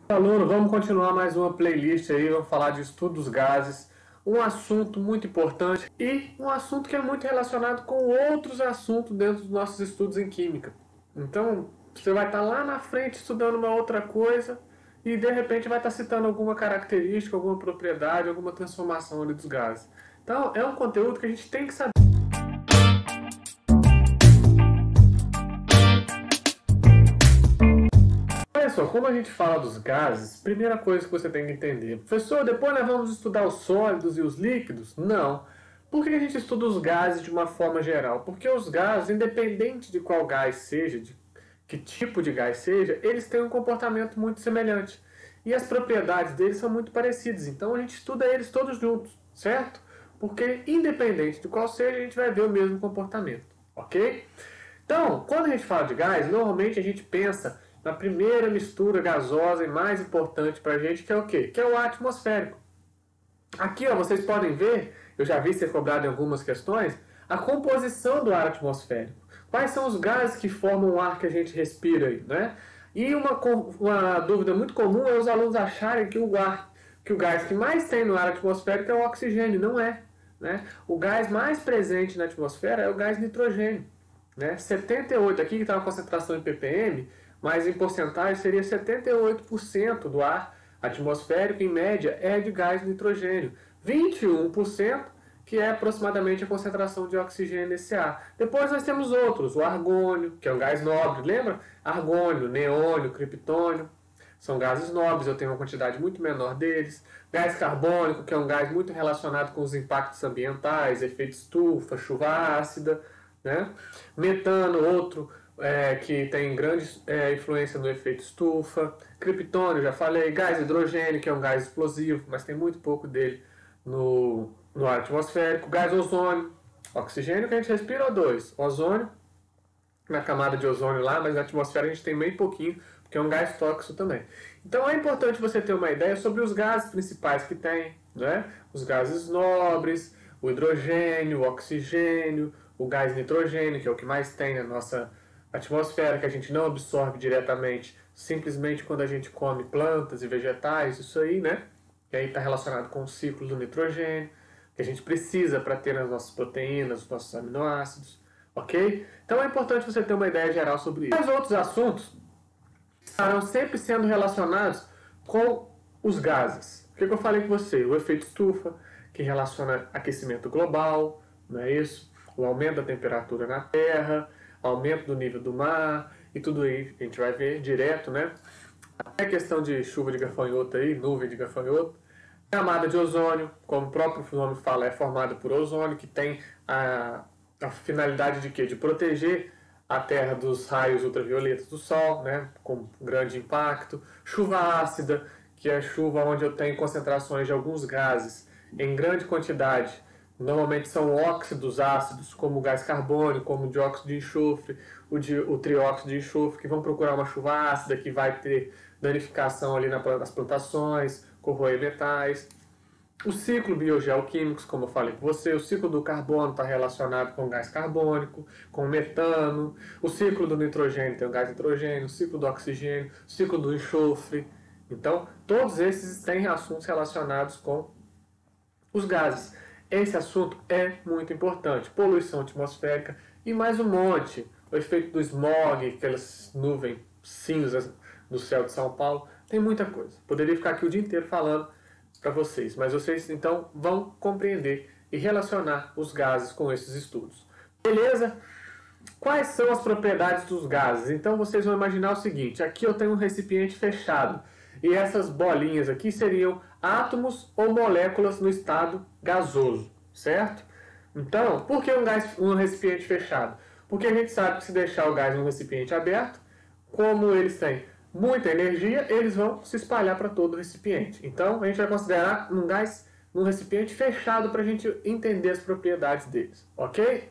Aluno, vamos continuar mais uma playlist aí, vamos falar de estudo dos gases, um assunto muito importante e um assunto que é muito relacionado com outros assuntos dentro dos nossos estudos em química. Então, você vai estar lá na frente estudando uma outra coisa e de repente vai estar citando alguma característica, alguma propriedade, alguma transformação ali dos gases. Então, é um conteúdo que a gente tem que saber. Olha só, como a gente fala dos gases, primeira coisa que você tem que entender. Professor, depois nós vamos estudar os sólidos e os líquidos? Não. Por que a gente estuda os gases de uma forma geral? Porque os gases, independente de qual gás seja, de que tipo de gás seja, eles têm um comportamento muito semelhante. E as propriedades deles são muito parecidas. Então a gente estuda eles todos juntos, certo? Porque independente de qual seja, a gente vai ver o mesmo comportamento, ok? Então, quando a gente fala de gás, normalmente a gente pensa na primeira mistura gasosa e mais importante para a gente, que é o quê? Que é o ar atmosférico. Aqui, ó, vocês podem ver, eu já vi ser cobrado em algumas questões, a composição do ar atmosférico. Quais são os gases que formam o ar que a gente respira aí, né? E uma dúvida muito comum é os alunos acharem que o gás que mais tem no ar atmosférico é o oxigênio. Não é, né? O gás mais presente na atmosfera é o gás nitrogênio, né? 78, aqui que está a concentração em ppm, mas em porcentagem seria 78% do ar atmosférico, em média, é de gás nitrogênio. 21%, que é aproximadamente a concentração de oxigênio nesse ar. Depois nós temos outros, o argônio, que é um gás nobre, lembra? Argônio, neônio, criptônio, são gases nobres, eu tenho uma quantidade muito menor deles. Gás carbônico, que é um gás muito relacionado com os impactos ambientais, efeito estufa, chuva ácida, né? Metano, outro que tem grande influência no efeito estufa. Criptônio, já falei. Gás hidrogênio, que é um gás explosivo, mas tem muito pouco dele no ar atmosférico. Gás ozônio, oxigênio que a gente respira, O2. Ozônio, na camada de ozônio lá, mas na atmosfera a gente tem bem pouquinho, porque é um gás tóxico também. Então é importante você ter uma ideia sobre os gases principais que tem, né? Os gases nobres, o hidrogênio, o oxigênio, o gás nitrogênio, que é o que mais tem na nossa atmosfera, que a gente não absorve diretamente, simplesmente quando a gente come plantas e vegetais, isso aí, né? Que aí está relacionado com o ciclo do nitrogênio, que a gente precisa para ter as nossas proteínas, os nossos aminoácidos, ok? Então é importante você ter uma ideia geral sobre isso. Os outros assuntos estarão sempre sendo relacionados com os gases. O que eu falei com você? O efeito estufa, que relaciona aquecimento global, não é isso? O aumento da temperatura na Terra, aumento do nível do mar, e tudo aí a gente vai ver direto, né? Até a questão de chuva de gafanhoto aí, nuvem de gafanhoto. Camada de ozônio, como o próprio nome fala, é formada por ozônio, que tem a finalidade de quê? De proteger a Terra dos raios ultravioletas do Sol, né? Com grande impacto. Chuva ácida, que é a chuva onde eu tenho concentrações de alguns gases em grande quantidade. Normalmente são óxidos ácidos, como o gás carbônico, como o dióxido de enxofre, o trióxido de enxofre, que vão procurar uma chuva ácida que vai ter danificação ali nas plantações, corroer metais. O ciclo biogeoquímicos, como eu falei com você, o ciclo do carbono está relacionado com o gás carbônico, com o metano, o ciclo do nitrogênio tem o gás nitrogênio, o ciclo do oxigênio, o ciclo do enxofre. Então, todos esses têm assuntos relacionados com os gases. Esse assunto é muito importante. Poluição atmosférica e mais um monte. O efeito do smog, aquelas nuvens cinzas do céu de São Paulo. Tem muita coisa. Poderia ficar aqui o dia inteiro falando para vocês, mas vocês então vão compreender e relacionar os gases com esses estudos. Beleza? Quais são as propriedades dos gases? Então vocês vão imaginar o seguinte: aqui eu tenho um recipiente fechado e essas bolinhas aqui seriam átomos ou moléculas no estado gasoso, certo? Então, por que um recipiente fechado? Porque a gente sabe que se deixar o gás em um recipiente aberto, como eles têm muita energia, eles vão se espalhar para todo o recipiente. Então, a gente vai considerar um gás num recipiente fechado para a gente entender as propriedades deles, ok?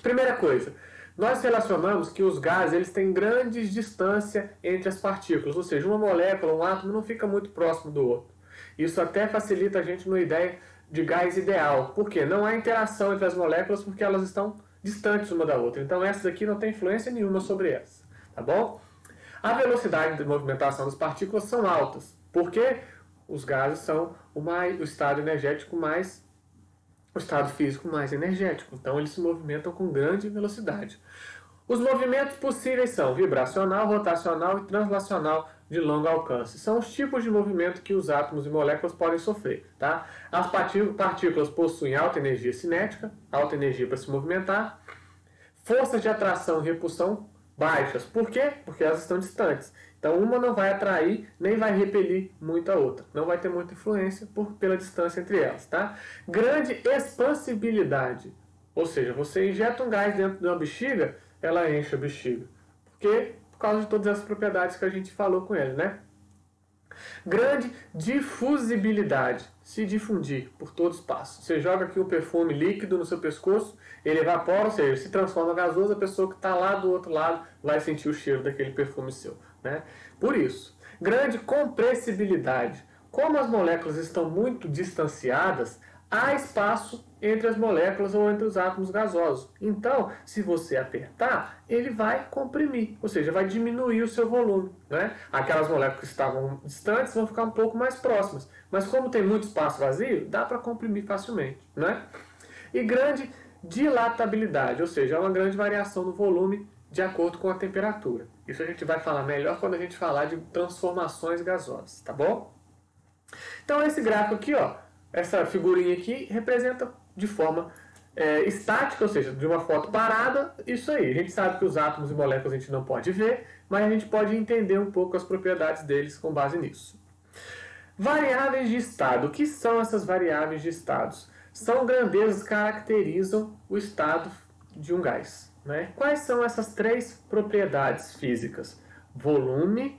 Primeira coisa, nós relacionamos que os gases eles têm grande distância entre as partículas, ou seja, uma molécula, um átomo não fica muito próximo do outro. Isso até facilita a gente numa ideia de gás ideal. Por quê? Não há interação entre as moléculas porque elas estão distantes uma da outra. Então essas aqui não têm influência nenhuma sobre essa, tá bom? A velocidade de movimentação das partículas são altas, porque os gases são o estado energético mais, o estado físico mais energético. Então eles se movimentam com grande velocidade. Os movimentos possíveis são vibracional, rotacional e translacional de longo alcance. São os tipos de movimento que os átomos e moléculas podem sofrer. Tá? As partículas possuem alta energia cinética, alta energia para se movimentar, forças de atração e repulsão baixas. Por quê? Porque elas estão distantes. Então uma não vai atrair nem vai repelir muito a outra. Não vai ter muita influência pela distância entre elas. Tá? Grande expansibilidade. Ou seja, você injeta um gás dentro de uma bexiga, ela enche a bexiga. Por causa de todas essas propriedades que a gente falou com ele, né? Grande difusibilidade, se difundir por todo o espaço. Você joga aqui um perfume líquido no seu pescoço, ele evapora, ou seja, se transforma em gasoso, a pessoa que está lá do outro lado vai sentir o cheiro daquele perfume seu, né? Por isso, grande compressibilidade. Como as moléculas estão muito distanciadas, há espaço entre as moléculas ou entre os átomos gasosos. Então, se você apertar, ele vai comprimir, ou seja, vai diminuir o seu volume, né? Aquelas moléculas que estavam distantes vão ficar um pouco mais próximas, mas como tem muito espaço vazio, dá para comprimir facilmente, né? E grande dilatabilidade, ou seja, é uma grande variação no volume de acordo com a temperatura. Isso a gente vai falar melhor quando a gente falar de transformações gasosas, tá bom? Então esse gráfico aqui, ó, essa figurinha aqui representa de forma estática, ou seja, de uma foto parada, isso aí. A gente sabe que os átomos e moléculas a gente não pode ver, mas a gente pode entender um pouco as propriedades deles com base nisso. Variáveis de estado. O que são essas variáveis de estados? São grandezas que caracterizam o estado de um gás, né? Quais são essas três propriedades físicas? Volume,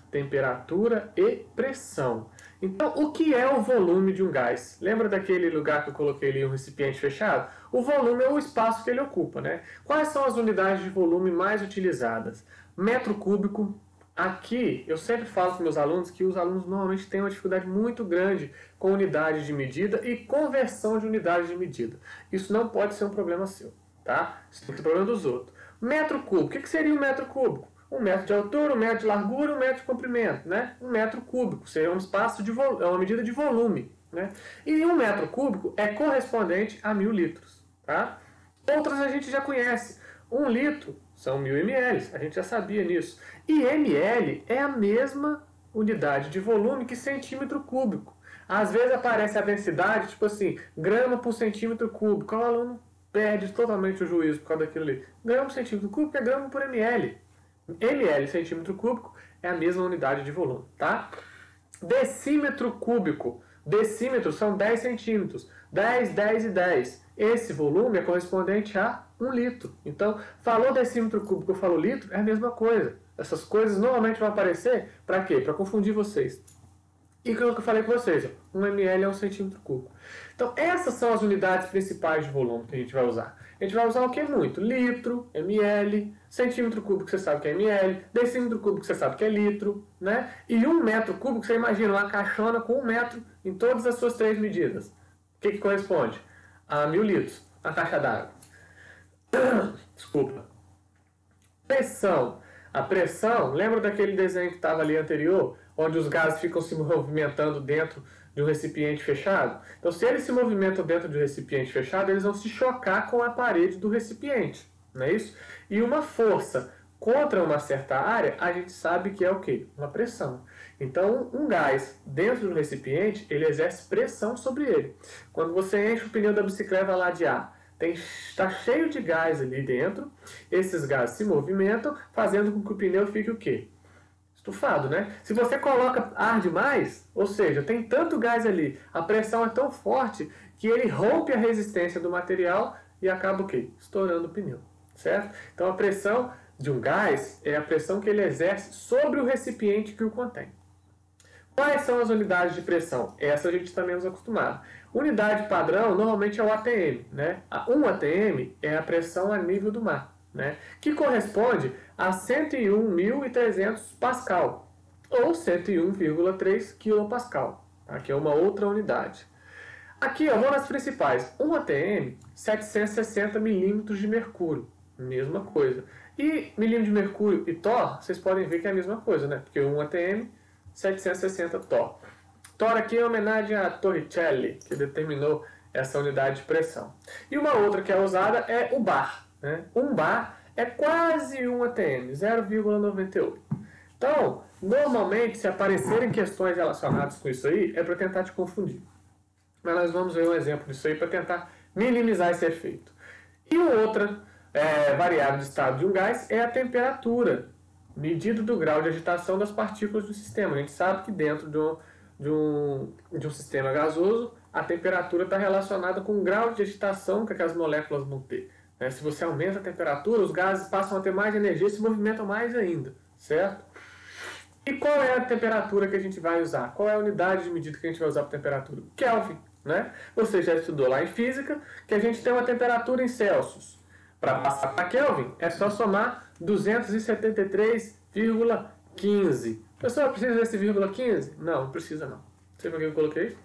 temperatura e pressão. Então, o que é o volume de um gás? Lembra daquele lugar que eu coloquei ali, um recipiente fechado? O volume é o espaço que ele ocupa, né? Quais são as unidades de volume mais utilizadas? Metro cúbico. Aqui, eu sempre falo para meus alunos que os alunos normalmente têm uma dificuldade muito grande com unidades de medida e conversão de unidades de medida. Isso não pode ser um problema seu, tá? Isso tem que ser problema dos outros. Metro cúbico. O que seria um metro cúbico? 1 metro de altura, 1 metro de largura, 1 metro de comprimento, né? 1 metro cúbico seria um espaço de é uma medida de volume, né? E 1 metro cúbico é correspondente a 1000 litros, tá? Outras a gente já conhece. 1 litro são 1000 ml, a gente já sabia nisso. E ml é a mesma unidade de volume que centímetro cúbico. Às vezes aparece a densidade, tipo assim, grama por centímetro cúbico. O aluno perde totalmente o juízo por causa daquilo ali. Grama por centímetro cúbico é grama por ml. ml, centímetro cúbico, é a mesma unidade de volume, tá? Decímetro cúbico. Decímetros são 10 centímetros. 10, 10 e 10. Esse volume é correspondente a 1 litro. Então, falou decímetro cúbico, falou litro, é a mesma coisa. Essas coisas normalmente vão aparecer para quê? Para confundir vocês. E como eu falei com vocês, 1 ml é 1 centímetro cúbico. Então, essas são as unidades principais de volume que a gente vai usar. A gente vai usar o que muito? Litro, ml, centímetro cúbico você sabe que é ml, decímetro cúbico você sabe que é litro, né? E 1 metro cúbico, você imagina uma caixona com 1 metro em todas as suas três medidas. O que corresponde? A 1000 litros, a caixa d'água. Desculpa. Pressão. A pressão, lembra daquele desenho que estava ali anterior, onde os gases ficam se movimentando dentro de um recipiente fechado? Então, se eles se movimentam dentro de um recipiente fechado, eles vão se chocar com a parede do recipiente, não é isso? E uma força contra uma certa área, a gente sabe que é o quê? Uma pressão. Então, um gás dentro do recipiente, ele exerce pressão sobre ele. Quando você enche o pneu da bicicleta lá de ar, está cheio de gás ali dentro, esses gases se movimentam, fazendo com que o pneu fique o quê? Estufado, né? Se você coloca ar demais, ou seja, tem tanto gás ali, a pressão é tão forte que ele rompe a resistência do material e acaba o quê? Estourando o pneu, certo? Então a pressão de um gás é a pressão que ele exerce sobre o recipiente que o contém. Quais são as unidades de pressão? Essa a gente está menos acostumado. Pasdão padrão normalmente é o ATM, né? 1 ATM é a pressão a nível do mar, né? Que corresponde a 101.300 Pascal, ou 101,3 kPa. Aqui é uma outra unidade. Aqui, ó, vamos nas principais. 1 ATM, 760 milímetros de mercúrio, Mesma coisa. E milímetro de mercúrio e Thor, vocês podem ver que é a mesma coisa, né? Porque 1 atm, 760 Thor. Thor aqui é homenagem a Torricelli, que determinou essa unidade de pressão. E uma outra que é usada é o bar, né? 1 bar é quase 1 atm, 0,98. Então, normalmente, se aparecerem questões relacionadas com isso aí, é para tentar te confundir. Mas nós vamos ver um exemplo disso aí para tentar minimizar esse efeito. E outra variável de estado de um gás é a temperatura, medida do grau de agitação das partículas do sistema. A gente sabe que dentro de um sistema gasoso, a temperatura está relacionada com o grau de agitação que aquelas moléculas vão ter. Se você aumenta a temperatura, os gases passam a ter mais energia e se movimentam mais ainda, certo? E qual é a temperatura que a gente vai usar? Qual é a unidade de medida que a gente vai usar para temperatura? Kelvin, né? Você já estudou lá em física que a gente tem uma temperatura em Celsius. Para passar para Kelvin, é só somar 273,15. Pessoal, precisa desse vírgula 15? Não, não precisa não. Não sei por que eu coloquei isso.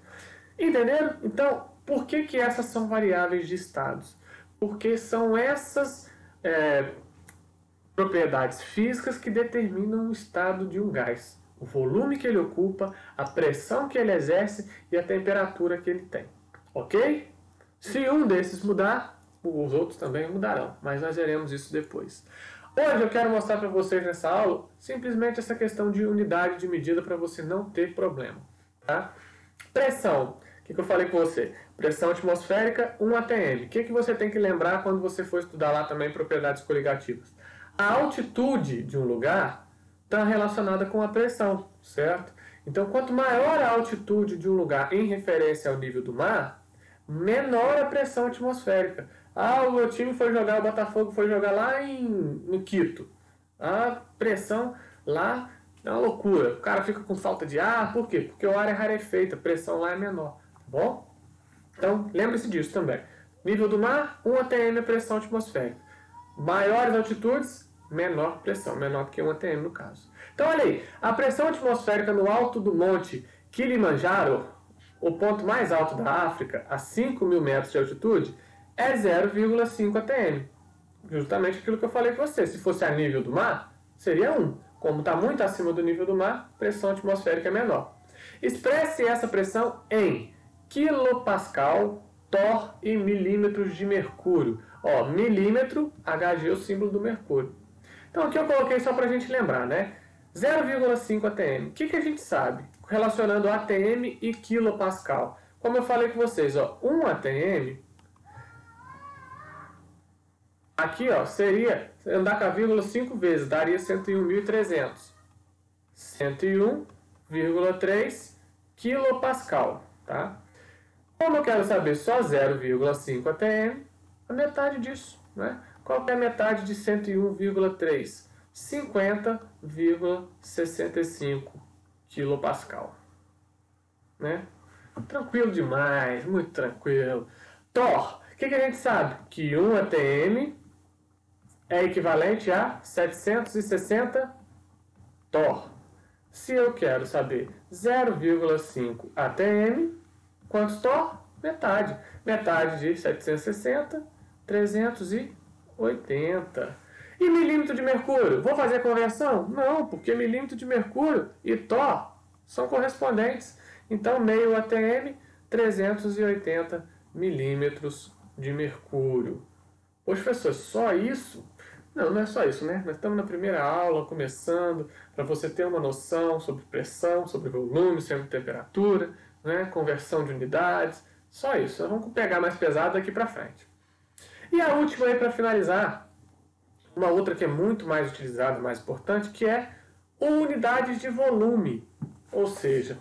Entenderam? Então, por que essas são variáveis de estados? Porque são essas propriedades físicas que determinam o estado de um gás. O volume que ele ocupa, a pressão que ele exerce e a temperatura que ele tem. Ok? Se um desses mudar, os outros também mudarão, mas nós veremos isso depois. Hoje eu quero mostrar para vocês nessa aula simplesmente essa questão de unidade de medida para você não ter problema. Tá? Pressão. O que eu falei com você? Pressão atmosférica, 1 atm. O que você tem que lembrar quando você for estudar lá também propriedades coligativas? A altitude de um lugar está relacionada com a pressão, certo? Então, quanto maior a altitude de um lugar em referência ao nível do mar, menor a pressão atmosférica. O meu time foi jogar, o Botafogo foi jogar lá no Quito. A pressão lá é uma loucura. O cara fica com falta de ar, por quê? Porque o ar é rarefeito, a pressão lá é menor, tá bom? Então, lembre-se disso também. Nível do mar, 1 atm a pressão atmosférica. Maiores altitudes, menor pressão, menor que 1 atm no caso. Então, olha aí, a pressão atmosférica no alto do monte Kilimanjaro, o ponto mais alto da África, a 5.000 metros de altitude, é 0,5 atm. Justamente aquilo que eu falei com você. Se fosse a nível do mar, seria 1. Como está muito acima do nível do mar, pressão atmosférica é menor. Expresse essa pressão em quilopascal, Thor e milímetros de mercúrio. Milímetro, Hg é o símbolo do mercúrio. Então aqui eu coloquei só para a gente lembrar, né? 0,5 atm. O que a gente sabe? Relacionando atm e quilopascal. Como eu falei com vocês, 1 atm, aqui seria andar com a vírgula 5 vezes, daria 101.300. 101,3 quilopascal, tá? Como eu quero saber só 0,5 atm, a metade disso, né? Qual que é a metade de 101,3? 50,65 quilopascal, né? Tranquilo demais, muito tranquilo. Thor, o que a gente sabe? Que 1 atm é equivalente a 760 Thor. Se eu quero saber 0,5 atm, quantos Thor? Metade. Metade de 760, 380. E milímetro de mercúrio? Vou fazer a conversão? Não, porque milímetro de mercúrio e Thor são correspondentes. Então, meio atm, 380 milímetros de mercúrio. Poxa, professor, só isso? Não, não é só isso, né? Nós estamos na primeira aula, começando, para você ter uma noção sobre pressão, sobre volume, sobre temperatura, né? Conversão de unidades, só isso. Nós vamos pegar mais pesado daqui para frente. E a última aí para finalizar, uma outra que é muito mais utilizada, mais importante, que é unidades de volume. Ou seja,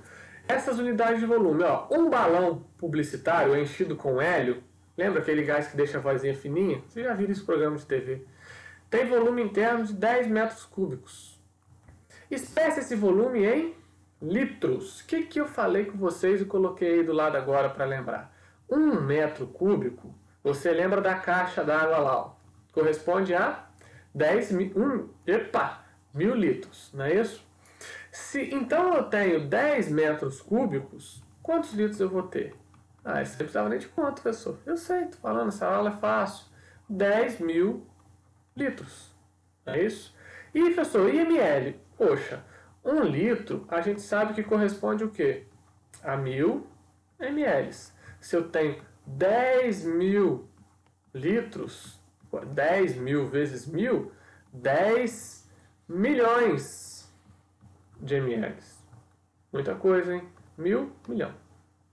essas unidades de volume, um balão publicitário enchido com hélio, lembra aquele gás que deixa a vozinha fininha? Você já viu esse programa de TV? Tem volume interno de 10 metros cúbicos. Expresse esse volume em litros. O que eu falei com vocês e coloquei aí do lado agora para lembrar? 1 metro cúbico, você lembra da caixa d'água lá, corresponde a 1.000 litros, não é isso? Então eu tenho 10 metros cúbicos, quantos litros eu vou ter? Isso não precisava nem de conta, professor. Eu sei, estou falando, essa aula é fácil. 10.000 litros. É isso? E, professor, e ml? Poxa, 1 litro a gente sabe que corresponde o quê? A 1000 ml. Se eu tenho 10.000 litros, 10.000 vezes 1.000, 10 milhões de ml. Muita coisa, hein? 1.000, milhão.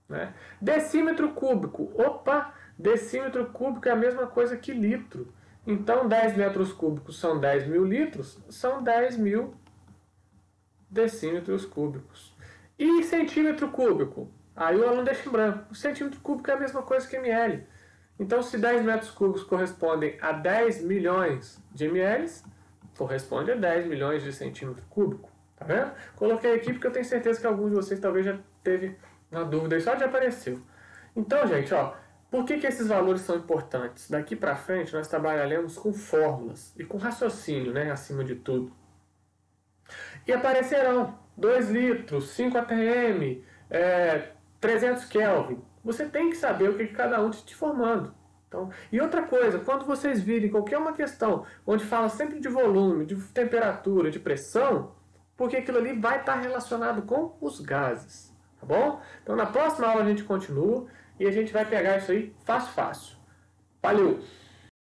Né? Decímetro cúbico. Opa! Decímetro cúbico é a mesma coisa que litro. Então, 10 metros cúbicos são 10.000 litros, são 10.000 decímetros cúbicos. E centímetro cúbico? Aí o aluno deixa em branco. O centímetro cúbico é a mesma coisa que ml. Então, se 10 metros cúbicos correspondem a 10 milhões de ml, corresponde a 10 milhões de centímetro cúbico. Tá vendo? Coloquei aqui porque eu tenho certeza que alguns de vocês talvez já teve na dúvida e só já apareceu. Então, gente, ó, por que esses valores são importantes? Daqui para frente nós trabalharemos com fórmulas e com raciocínio, né, acima de tudo. E aparecerão 2 litros, 5 atm, 300 Kelvin. Você tem que saber o que cada um está te formando. Então, e outra coisa, quando vocês virem qualquer uma questão onde fala sempre de volume, de temperatura, de pressão, porque aquilo ali vai estar relacionado com os gases. Tá bom? Então na próxima aula a gente continua e a gente vai pegar isso aí fácil, fácil. Valeu!